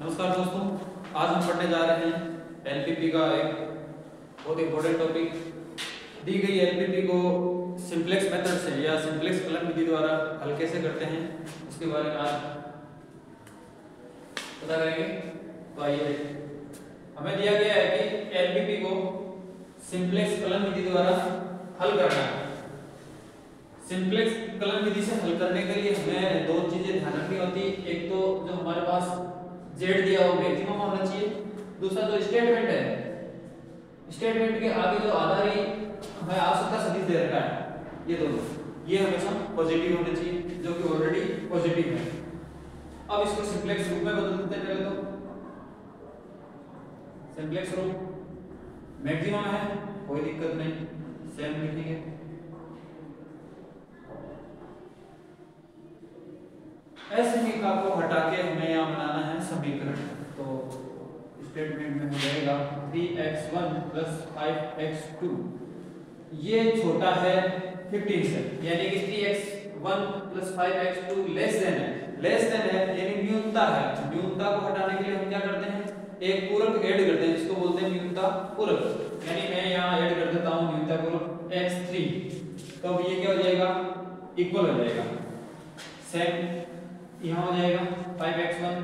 नमस्कार दोस्तों, आज हम पढ़ने जा रहे हैं एलपीपी का एक बहुत इंपॉर्टेंट टॉपिक। दी गई एलपीपी को सिंप्लेक्स मेथड से या सिंप्लेक्स कलन विधि द्वारा हल कैसे करते हैं उसके बारे में आज पता करेंगे। तो आइए, हमें दिया गया है कि एलपीपी को सिंप्लेक्स कलन विधि द्वारा हल करना है। सिंप्लेक्स कलन विधि से हल करने के लिए हमें दो चीजें ध्यान रखनी होती। एक तो जो हमारे पास जेड दिया हो मैक्सिमम होना चाहिए, दूसरा जो स्टेटमेंट है, स्टेटमेंट के आगे जो आधारी हमें आवश्यकता सदिश दे रखा है, ये दोनों ये हमेशा पॉजिटिव होने चाहिए, जो कि ऑलरेडी पॉजिटिव है। अब इसको सिंप्लेक्स रूप में बदल देते हैं। पहले तो सिंप्लेक्स रूप मैक्सिमम है, कोई दिक्कत नहीं, सेम लिखेंगे। ऐसे ही का को हटा के हमें यहाँ बनाना है समीकरण। तो स्टेटमेंट में हो जाएगा 3x1 + 5x2, ये छोटा है 15 से, यानी कि 3x1 + 5x2 लेस देन है, यानी न्यूनता है। न्यूनता को हटाने के लिए हम क्या करते हैं, एक पूरक ऐड करते हैं, जिसको बोलते हैं न्यूनता पूरक। यानी मैं यहाँ ऐड कर देता हूँ न्यूनता पूरक x3, तो अब ये क्या हो जाएगा, इक्वल हो जाएगा। सेम यहाँ हो जाएगा 5x1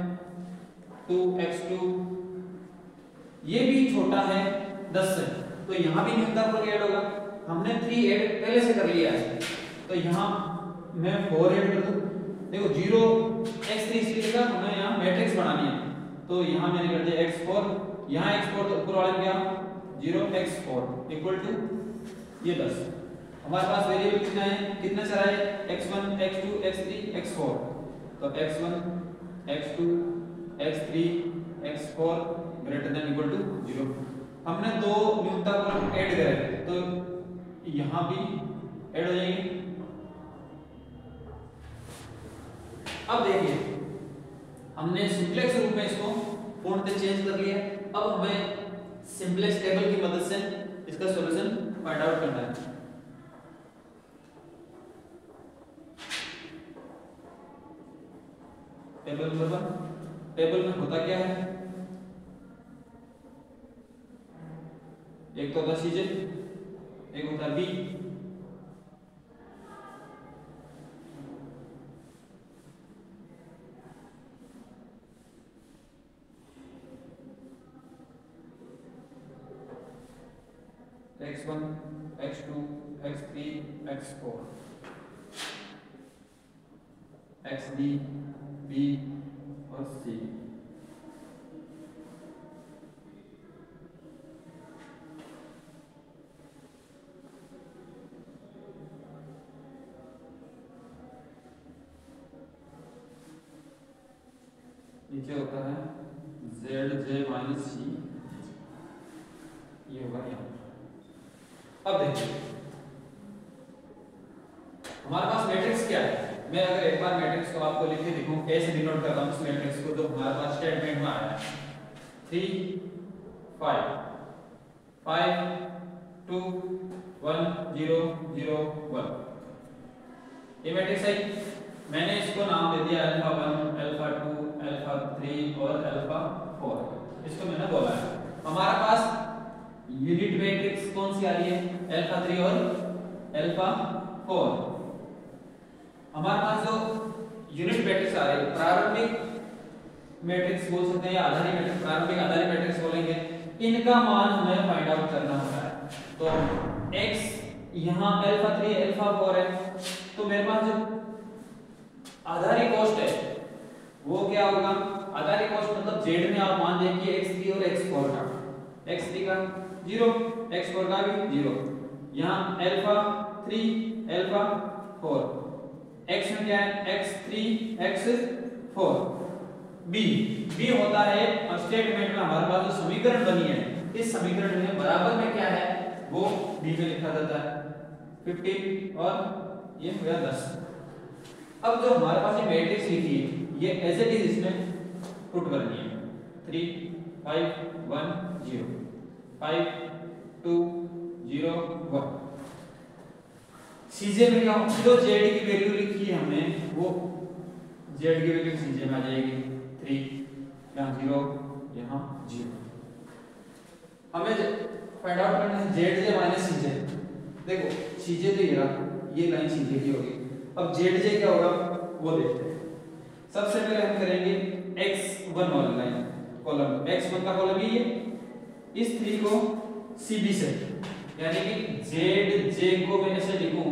2x2, ये भी छोटा है 10 से, तो यहाँ भी न्यूनता पूरक ऐड होगा। हमने 3 ऐड पहले से कर लिया है, तो यहाँ मैं 4 ऐड कर दूं। देखो 0 x3 इसलिए लिखा, हमें यहाँ मैट्रिक्स बनानी है, तो यहाँ मैंने कर दिया x4, यहाँ x4 तो ऊपर वाले क्या 0x4 इक्वल टू ये 10। हमारे पास वेरिएबल कितने सारे हैं, x1 x2 x3 x4, तो x1 x2 x3 x4 greater than equal to 0। हमने दो न्यूनता पूरक ऐड करे, तो यहां भी ऐड हो जाएंगे। अब देखिए, हमने सिंप्लेक्स रूप में इसको पूर्णतः चेंज कर लिया। अब हमें सिंप्लेक्स टेबल की मदद से इसका सॉल्यूशन फाइंड आउट करना है। टेबल नंबर 1, टेबल में होता क्या है, एक तो होता सीजे, एक होता B. x1 x2 x3 x4 xd B और C। नीचे होता है ZJ - C, ये होगा यहाँ। अब देखिए, हमारे पास मैट्रिक्स क्या है। मैं अगर एक बार मैट्रिक्स को आपको लिख के दिखाऊं, ऐसे डिनोट करता हूं इस मैट्रिक्स को, जो हमारे पास स्टेटमेंट में आया है 3 5 5 2 1 0 0 1, ये मैट्रिक्स है। मैंने इसको नाम दे दिया अल्फा 1 अल्फा 2 अल्फा 3 और अल्फा 4, इसको मैंने बोला है। हमारा पास यूनिट मैट्रिक्स कौन सी आ रही है, अल्फा 3 और अल्फा 4। हमारे पास जो यूनिट मैट्रिक्स आ रही है, प्रारंभिक मैट्रिक्स बोल सकते हैं या आधारी मैट्रिक्स, प्रारंभिक आधारी मैट्रिक्स बोलेंगे, इनका मान हमें फाइंड आउट करना होता है। तो x यहाँ अल्फा 3 अल्फा 4 है, तो मेरे पास जो आधारी कॉस्ट है वो क्या होगा, आधारी कॉस्ट मतलब z में आप मान देखिए x3 और x4 का, x3 का 0 x4 का भी 0, यहाँ अल्फा 3 अल्फा 4, x में क्या है x3 x4, b होता है स्टेटमेंट में हमारे पास जो समीकरण बनी है, इस समीकरण में बराबर में क्या है वो b में लिखा जाता है 15 और ये हो गया 10। अब जो हमारे पास ये मैट्रिक्स लिखी है, ये एज इट इज इसमें पुट करनी है 3 5 1 0 5 2 0 1। सीजे में क्या जो जेड की वैल्यू लिखी है हमने, वो जेड की वैल्यू सीजे में आ जाएगी 3 यहाँ 0, यहाँ 0। हमें फाइंड आउट करना है जेड जे माइनस सी जे। देखो सी जे तो ये लाइन सी जे की होगी। अब जेड जे क्या होगा वो देखते हैं। सबसे पहले हम करेंगे x1 वाली लाइन कॉलम, x1 का कॉलम ये इस 3 को cb से, यानी कि जेड जे को मैं ऐसे लिखूं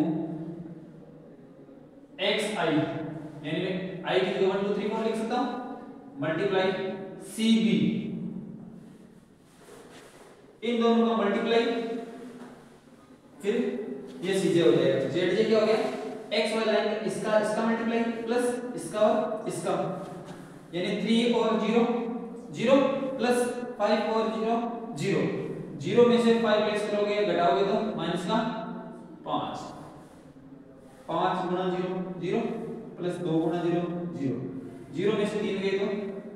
xi, यानी मैं i की जगह 1 2 3 4 लिख सकता हूं मल्टीप्लाई cb, इन दोनों का मल्टीप्लाई, फिर ये cj हो जाएगा। जेड जे क्या हो गया x वाला लाइन इसका मल्टीप्लाई प्लस इसका और इसका, यानी 3 और 0 0 प्लस 5 और 0 0, 0 में से 5 लेस करोगे घटाओगे तो माइनस का 5, 5 गुणा 0 0 प्लस 2 गुणा 0 0, 0 में से 3 गए तो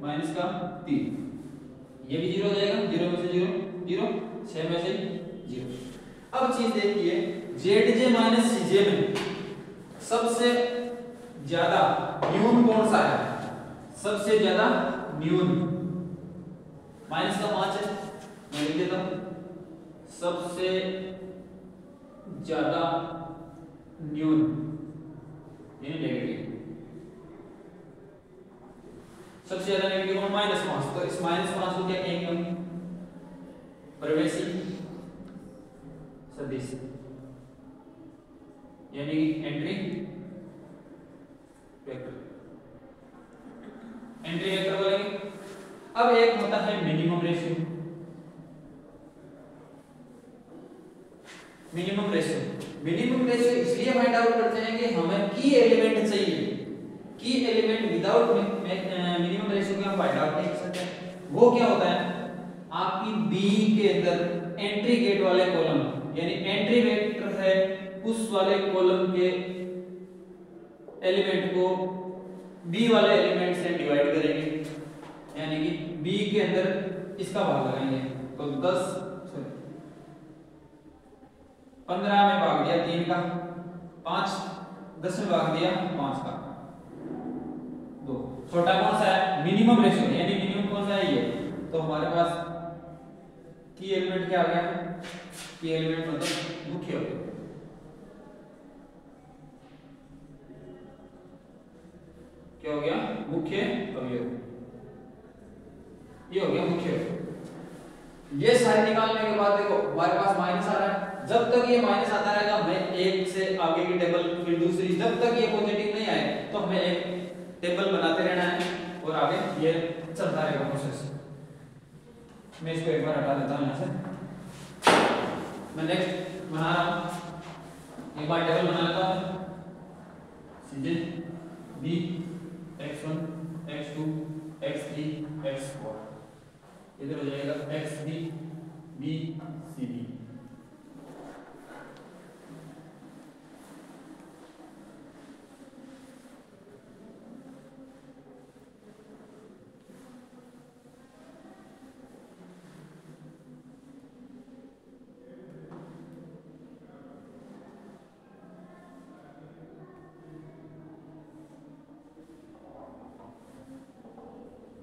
माइनस का 3, ये भी 0 हो जाएगा, 0 में से 0 0, 6 में से 0। अब चीज देखिए जेड जे माइनस सी जे में सबसे ज्यादा न्यून कौन सा है? सबसे ज्यादा न्यून माइनस का 5 है, मैं लिख देता हूं सबसे ज्यादा न्यून यानी नेगेटिव, सबसे ज्यादा नेगेटिव कौन? -5। तो इस -5 को क्या कहेंगे हम? प्रवेशी सदिश, यानी एंट्री वेक्टर, एंट्री वेक्टर बोलेंगे। अब एक होता है मिनिमम रेशियो, मिनिमम रेशियो इसलिए फाइंड आउट करते हैं कि हमें की एलिमेंट चाहिए, की एलिमेंट विदाउट मिनिमम रेशियो के हम फाइंड आउट नहीं कर सकते। वो क्या होता है आपकी बी के अंदर एंट्री गेट वाले कॉलम, यानी एंट्री वेक्टर है उस वाले कॉलम के एलिमेंट को बी वाले एलिमेंट से डिवाइड करेंगे, यानी कि बी के अंदर इसका भाग लगाएंगे तो 15 में भाग दिया 3 का 5, 10 में भाग दिया 5 का 2। छोटा कौन सा है? मिनिमम रेशियो, यानी मिनिमम कौन सा है ये। तो हमारे पास की एलिमेंट क्या आ गया? की एलिमेंट मतलब मुख्य अवयव, क्या हो गया? मुख्य अवयव, ये हो गया मुख्य अवयव। ये सारे निकालने के बाद देखो हमारे पास माइनस आ रहा है, जब तक ये माइनस आता रहेगा हमें एक से आगे की टेबल फिर दूसरी, जब तक ये पॉजिटिव नहीं आए तो हमें एक टेबल बनाते रहना है और आगे ये चलता रहेगा प्रोसेस। मैं इसको एक बार हटा देता हूं यहां से, मैं नेक्स्ट बना रहा हूं, एक बार टेबल बना लेता हूं सीधे B x1 x2 x3 x4, इधर हो जाएगा xb b c b।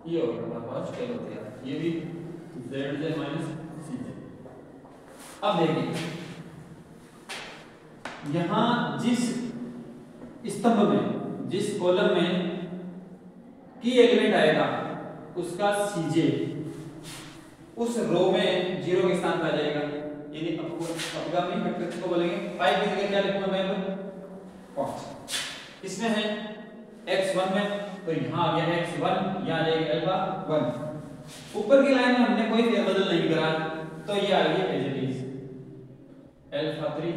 ये होगा हमारे पास स्केल होती है, ये भी zj माइनस cj। अब देखिए यहां जिस स्तंभ में, जिस कॉलम में की एलिमेंट आएगा उसका cj उस रो में 0 के स्थान पर आ जाएगा, यानी अपगामी वेक्टर को बोलेंगे 5 की जगह क्या लिखूंगा मैं? 5। इसमें है x1 में तो यहां आ गया x1, यहां आ जाएगा अल्फा 1। ऊपर की लाइन में हमने कोई फेरबदल नहीं करा तो ये आ गई as it is alpha 3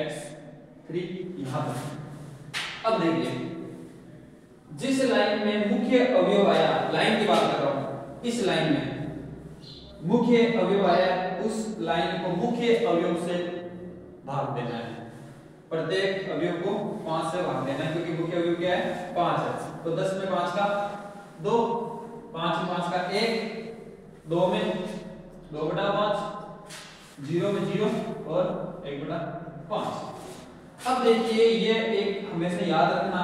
x3 यहां पर। अब देखिए जिस लाइन में मुख्य अवयव आया, लाइन की बात कर रहा हूं, इस लाइन में मुख्य अवयव आया, उस लाइन को मुख्य अवयव से भाग देना है, प्रत्येक अवयव को 5 से भाग देना है, क्योंकि मुख्य अवयव क्या है? 5 है। तो 10 में 5 का 2, 5 में 5 का 1, 2 में 2/5, 0 में 0 और 1/5। अब देखिए ये एक हमेशा याद रखना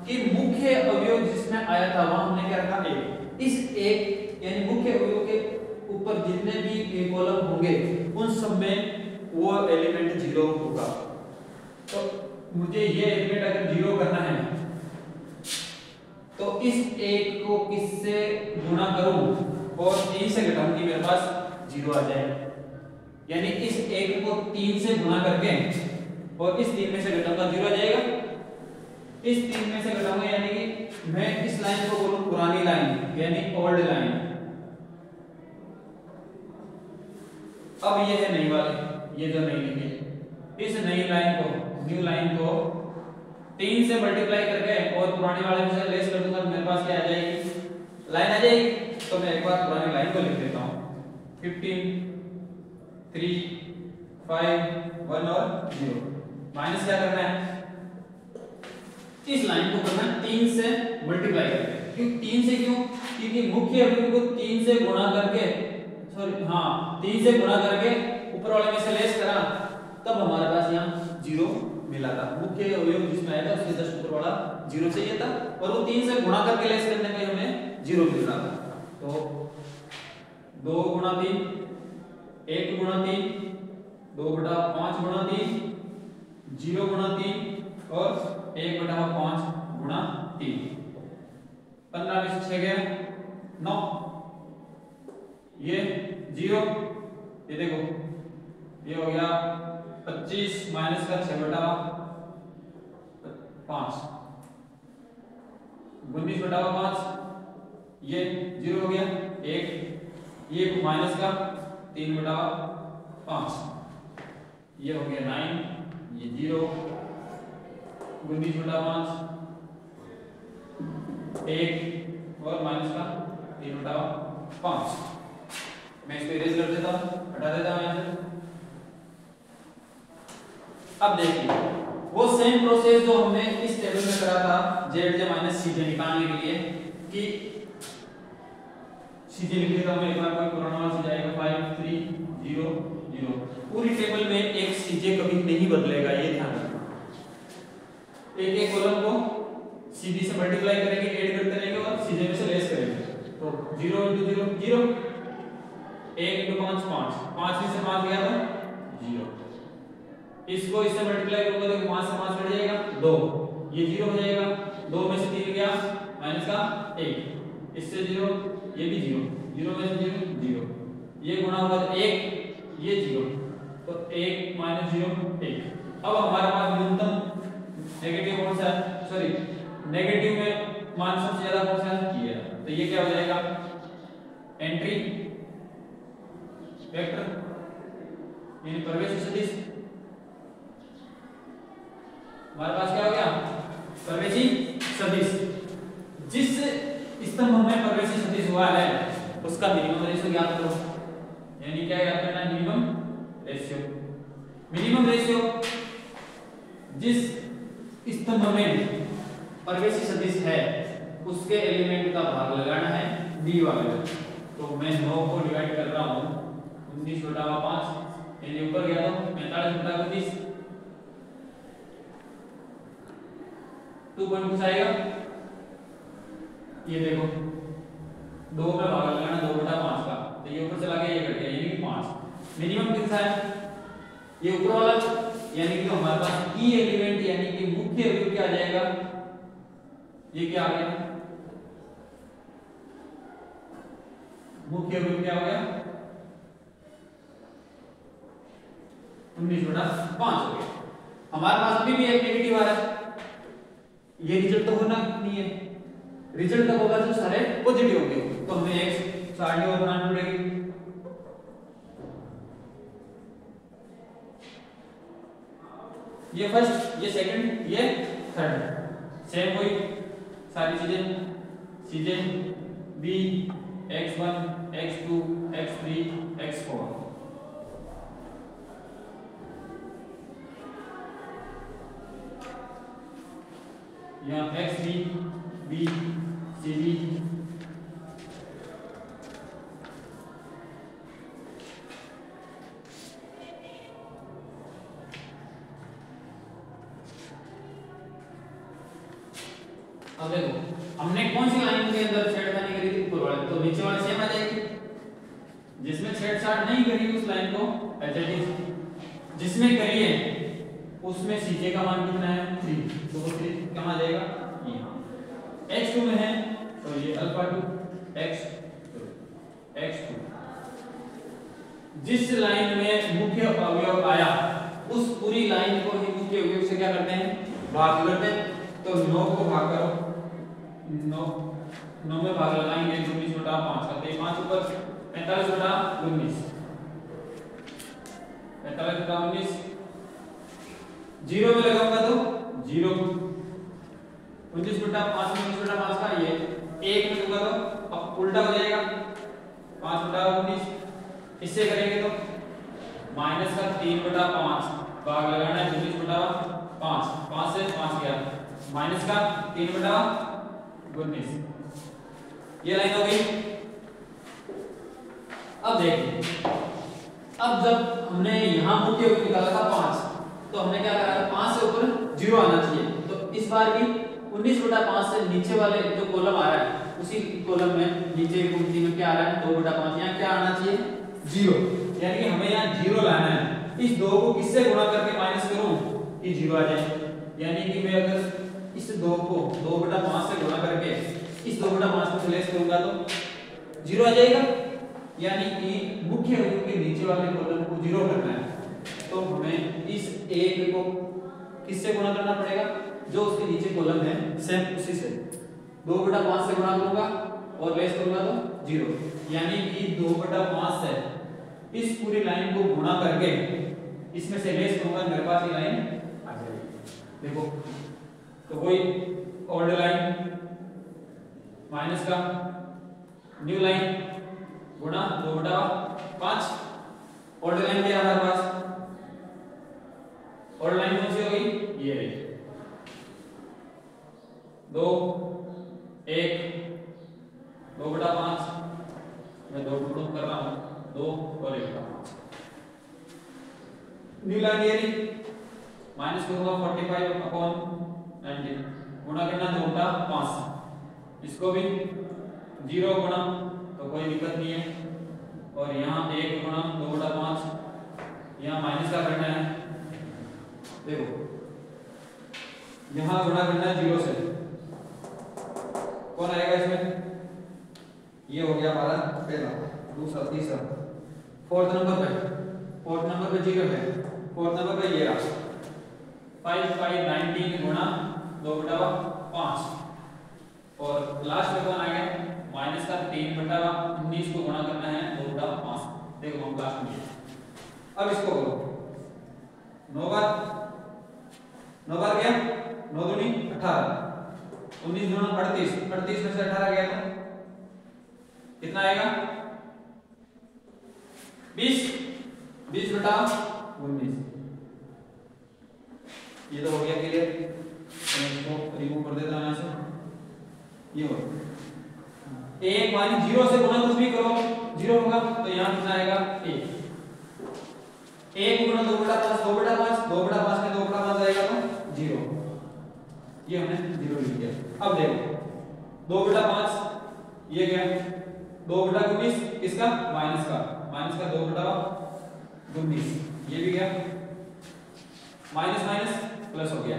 कि मुख्य अवयव जिसमें आया था वहां हमने क्या रखा? 1। इस 1 यानी मुख्य अवयव के ऊपर जितने भी कॉलम होंगे उन सब में वो एलिमेंट 0 होगा। तो मुझे ये एलिमेंट अगर 0 करना है तो इस एक को किससे गुणा करूं और 3 से घटाऊं कि मेरे पास 0 आ जाए। यानी इस एक को 3 से गुणा करके और इस 3 में से घटाऊंगा 0 आ जाएगा। इस 3 में से घटाऊंगा यानी कि मैं इस लाइन को बोलूं पुरानी लाइन यानी ओल्ड लाइन। अब ये है नई वाली, ये जो नई लिखी है इस नई लाइन को न्यू लाइन को 3 से मल्टीप्लाई करके और पुराने वाले में से लेस कर दूंगा तो मेरे पास क्या आ जाएगी, लाइन आ जाएगी। तो मैं एक बार पुरानी लाइन को लिख देता हूं 15 3 5 1 और 0। माइनस क्या करना है, इस लाइन को करना है 3 से मल्टीप्लाई करके। क्यों 3 से, क्यों, क्योंकि मुख्य अवयव को 3 से गुणा करके, सॉरी हां 3 से गुणा करके ऊपर वाले में से लेस करा तब हमारे पास यहाँ 0 मिला था। मुख्य अवयव जिसमें आया था उसके जस्ट ऊपर वाला 0 चाहिए था और वो 3 से गुणा करके लेस करने में हमें 0 मिल रहा था। तो 2 गुणा 3 1 गुणा 3 2 बटा 5 गुणा 3 0 गुणा 3 और 1 बटा 5 गुणा 3। 15 में से 6 गया 9, ये 0, ये देखो ये हो गया 25 माइनस का 6 बटा 5 19 बटा 5, ये 0 हो गया 1, ये माइनस का 3 बटा 5, ये हो गया 9, ये 0 19 बटा 5 1 और माइनस का 3 बटा 5। मैं इसको इरेज कर देता हूं, हटा देता हूं यहां से। अब देखिए वो सेम प्रोसेस जो हमने इस टेबल में करा था zj माइनस cj निकालने के लिए कि cj लिख देता हूं मैं एक बार, कोई पुराना वाला cj आएगा 5 3 0 0। पूरी टेबल में एक cj कभी नहीं बदलेगा, ये ध्यान रखना। एक एक कॉलम को cd से मल्टीप्लाई करेंगे, ऐड करते रहेंगे और cj में से लेस करेंगे। तो 0 * 0 0, 1 * 5 5, 5 में से 5 गया तो 0। इसको इससे मल्टीप्लाई करूंगा तो 5 से 5 कट जाएगा 2, ये 0 हो जाएगा। 2 में से 3 गया माइनस का 1, इससे 0, ये भी 0, 0 में से 0 0, ये गुणा होगा तो 1, ये 0, तो 1 - 0 1। अब हमारे पास न्यूनतम नेगेटिव कौन सा है, सॉरी नेगेटिव में मान सबसे ज्यादा कौन सा है, ये है। तो ये क्या हो जाएगा, एंट्री वेक्टर यानी प्रवेश सदिश। हमारे पास क्या हो गया, प्रवेशी सदिश। जिस स्तंभ में प्रवेशी सदिश हुआ है उसका मिनिमम रेशियो ज्ञात करो। यानी क्या ज्ञात करना है, मिनिमम रेशियो। मिनिमम रेशियो जिस स्तंभ में प्रवेशी सदिश है उसके एलिमेंट का भाग लगाना है डी वाले। तो मैं 9 को डिवाइड कर रहा हूं 19 बटा 5, यानी ऊपर गया तो 45 बटा 25, 2 पॉइंट कुछ आएगा। ये देखो 2 में भाग लगाना 2 बटा 5 का, तो ये ऊपर चला गया, ये कट गया, यानी कि 5। मिनिमम कितना है, ये ऊपर वाला, यानी कि हमारे पास की एलिमेंट यानी कि मुख्य अवयव क्या आ जाएगा, ये क्या आ गया, मुख्य अवयव क्या हो गया 19 बटा 5 हो गया। हमारे पास अभी भी एक नेगेटिव आ रहा है, ये रिजल्ट तो होना नहीं है। रिजल्ट तब होगा जब सारे पॉजिटिव होंगे, तो हमें एक सारणी और बनानी पड़ेगी। ये फर्स्ट, ये सेकंड, ये थर्ड, सेम हुई सारी चीजें। चीजें b x1 x2 x3 x4, यहाँ xb b cb अब देखो हमने कौन सी लाइन के अंदर छेड़खानी करी थी, ऊपर वाले, तो नीचे वाले सेम आ जाएगा। जिसमें छेड़छाड़ नहीं करी उस लाइन को एच इट इज, जिसमें करी है उसमें सीजे का मान कितना है 3, तो वो 3 कहाँ जाएगा यहाँ। x2 में है तो ये अल्फा 2 x2। जिस लाइन में मुख्य अवयव आया उस पूरी लाइन को ही मुख्य अवयव से क्या करते हैं भाग करते हैं। तो 9 को भाग करो, 9 में भाग लगाएंगे 19 बटा 5 करते हैं, 5 ऊपर 45 बटा 19, 45 बटा 19, 0 में लगाऊंगा तो 0, 19 बटा 5 में 19 बटा 5 का ये 1 में दूंगा तो अब उल्टा हो जाएगा 5 बटा 19, इससे करेंगे तो माइनस का 3 बटा 5 भाग लगाना है 19 बटा 5, 5 से 5 गया माइनस का 3 बटा 19, ये लाइन हो गई। अब देखिए, अब जब हमने यहां मुख्य अवयव निकाला था 5, तो हमने क्या करा 5 से ऊपर 0 आना चाहिए, तो इस बार भी 19 बटा 5 से नीचे वाले जो कॉलम आ रहा है उसी कॉलम में नीचे की पंक्ति में क्या आ रहा है 2 बटा 5, यहाँ क्या आना चाहिए 0, यानी कि हमें यहाँ 0 लाना है। इस 2 को किससे गुणा करके माइनस करूं कि 0 आ जाए, यानी कि मैं अगर इस 2 को 2 बटा 5 से गुणा करके इस 2 बटा 5 को लेस करूंगा तो 0 आ जाएगा, यानी कि मुख्य अवयव के नीचे वाले कॉलम को 0 करना है। तो हमें इस 1 को किससे गुणा करना पड़ेगा जो उसके नीचे कॉलम है सेम उसी से 2 बटा 5 से गुणा करूंगा और लेस करूंगा तो 0, यानी कि 2 बटा 5 से इस पूरी लाइन को गुणा करके इसमें से लेस करूंगा, मेरे पास ये लाइन आ जाएगी। देखो तो कोई ओल्ड लाइन माइनस का न्यू लाइन गुणा 2 बटा 5, ओल्ड लाइन क्या है हमारे पास, ओल्ड लाइन कौन सी हो गई ये रही 2 1 2 बटा 5, मैं 2 टुकड़ों कर रहा हूं 2 और 1 बटा 5, न्यू लाइन ये रही माइनस करूंगा 45 अपॉन 19 गुणा करना 2 बटा 5, इसको भी 0 गुणा तो कोई दिक्कत नहीं है, और यहाँ 1 गुणा 2 बटा 5, यहाँ माइनस का करना है, देखो यहाँ गुणा करना है 0 से, कौन आएगा इसमें, ये हो गया हमारा पहला, दूसरा, तीसरा, फोर्थ नंबर पे 0 है, फोर्थ नंबर पे ये रहा 5 5 19 गुणा 2 बटा 5, और लास्ट में कौन आ गया माइनस का 3 बटा 19 को गुणा करना है 2 बटा 5, देखो हम लास्ट में। अब इसको करो 9 बार गया 9 दूनी 18, 19 गुणा 38, 38 में से 18 गया तो कितना आएगा 20 बटा 19, ये तो हो गया क्लियर। इसको रिमूव कर देता हूं यहां से, ये हो 1 माइनस 0 से गुणा कुछ भी करो 0 होगा, तो यहां कितना आएगा 1 गुणा 2 बटा 5 2 बटा 5 2 बटा 5 में 2 बटा 5 आएगा तो 0, ये हमने 0 लिख दिया। अब देखो 2 बटा 5 ये गया 2 बटा 19 किसका माइनस का 2 बटा 19 ये भी गया, माइनस माइनस प्लस हो गया।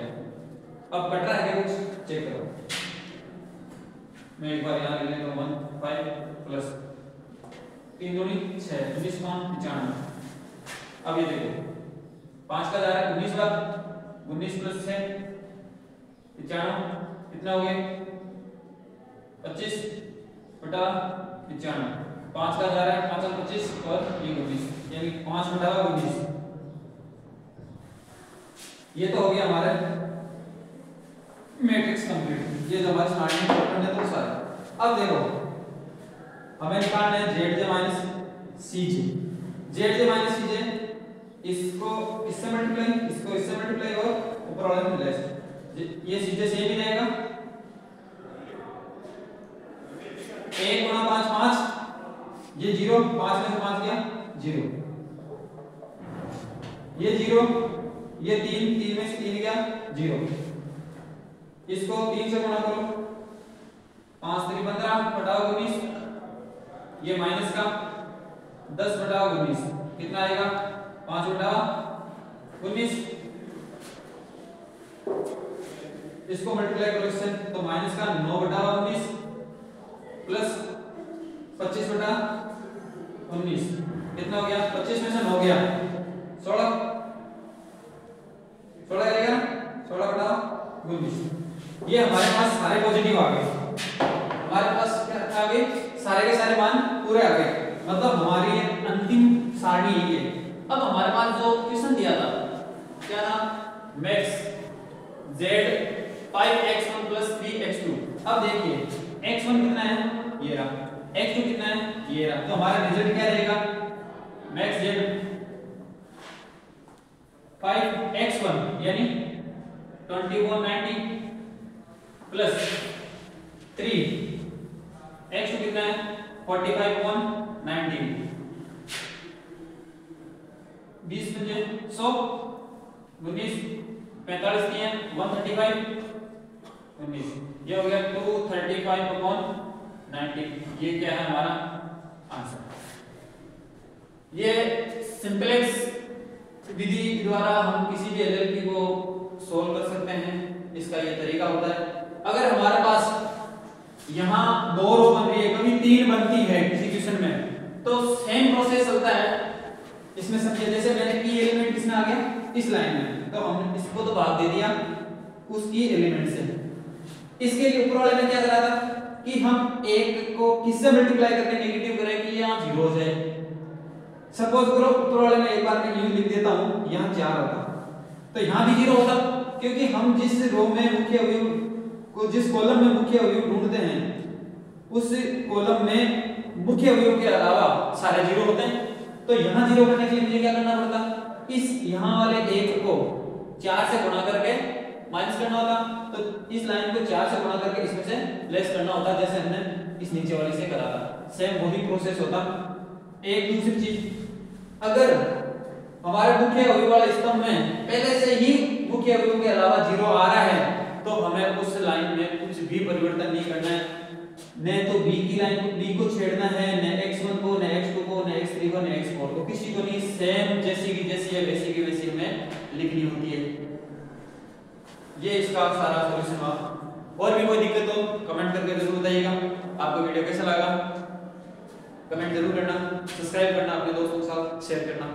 अब कट रहा है क्या कुछ चेक करो, मैं एक बार यहाँ लिख लेता हूँ 1 5 प्लस 3 दूनी 6 19 95। अब ये देखो 5 का जा रहा है 19 बार, 19 प्लस 6 95 कितना हो गया 25 बटा 95, 5 का जा रहा है 5 25 और ये 19 यानी 5 बटा 19, ये तो हो गया हमारा मैट्रिक्स कंप्लीट। ये जो हमारे स्टार्टिंग क्वेश्चन है तो सारे। अब देखो हमें निकालना है ZJ minus CJ, ZJ minus CJ, इसको इससे मल्टीप्लाई, इसको इससे मल्टीप्लाई और ऊपर वाले में मिला, ये CJ सेम ही रहेगा 1 गुणा 5 5, ये 0 5 में से 5 गया 0, ये 0, ये 3 में से 3 गया 0, इसको 3 से गुणा करो 5 3 15 घटाओ 19, ये माइनस का 10/19 कितना आएगा 5/19। इसको मल्टीप्लाई करो इससे तो माइनस का 9/19 प्लस 25/19 कितना हो गया 25 में से 9 गया 16 करेगा 16/19। ये हमारे पास सारे पॉजिटिव आ गए, हमारे पास क्या आ गए सारे के सारे मान पूरे आ गए, मतलब हमारी अंतिम सारणी यही है। अब हमारे पास जो क्वेश्चन दिया था क्या था मैक्स z 5x1 + 3x2। अब देखिए x1 कितना है ये रहा, x2 कितना है ये रहा, तो हमारा रिजल्ट क्या रहेगा मैक्स z 5x1 यानी 2190 प्लस 3x2 कितना है 4590 20 पंजे 100 19 45 दिए 135 19 ये हो गया 235/90। ये क्या है हमारा आंसर। ये सिंपलेक्स विधि द्वारा हम किसी भी एलएलपी को सोल्व कर सकते हैं, इसका ये तरीका होता है। अगर हमारे पास यहाँ 2 रो बन रही है कभी 3 बनती है किसी क्वेश्चन में तो सेम प्रोसेस चलता है इसमें। समझिए जैसे मैंने की एलिमेंट किसमें आ गया इस लाइन में, तो हमने इसको तो भाग दे दिया उस की एलिमेंट से। इसके लिए ऊपर वाले ने क्या करा था कि हम एक को किससे मल्टीप्लाई करके नेगेटिव करें कि यहाँ 0 हो जाए। सपोज करो ऊपर वाले में एक बार मैं यूं लिख देता हूं यहाँ 4 होता तो यहाँ भी 0 होता, क्योंकि हम जिस रो में मुख्य अवयव को जिस कॉलम में मुख्य अवयव ढूंढते हैं उस कॉलम में मुख्य अवयव के अलावा सारे 0 होते हैं। तो यहाँ 0 करने के लिए मुझे क्या करना पड़ता इस यहाँ वाले एक को 4 से गुणा करके माइनस करना होता, तो इस लाइन को 4 से गुणा करके इसमें से लेस करना होता जैसे हमने इस नीचे वाले से करा था। सेम वही प्रोसेस होता। एक दूसरी चीज अगर हमारे मुख्य अवयव वाले स्तंभ में पहले से ही मुख्य अवयव के अलावा 0 आ रहा है तो हमें उस लाइन में कुछ भी परिवर्तन नहीं करना है, न तो b की लाइन b को छेड़ना है, न x1 को, न x2 को, न x3 को, न x4 को, किसी को नहीं। सेम जैसी की जैसी है वैसी की वैसी हमें लिखनी होती है। ये इसका सारा सॉल्यूशन हुआ। और भी कोई दिक्कत हो कमेंट करके जरूर बताइएगा। आपको वीडियो कैसा लगा कमेंट जरूर करना, सब्सक्राइब करना, अपने दोस्तों के साथ शेयर करना।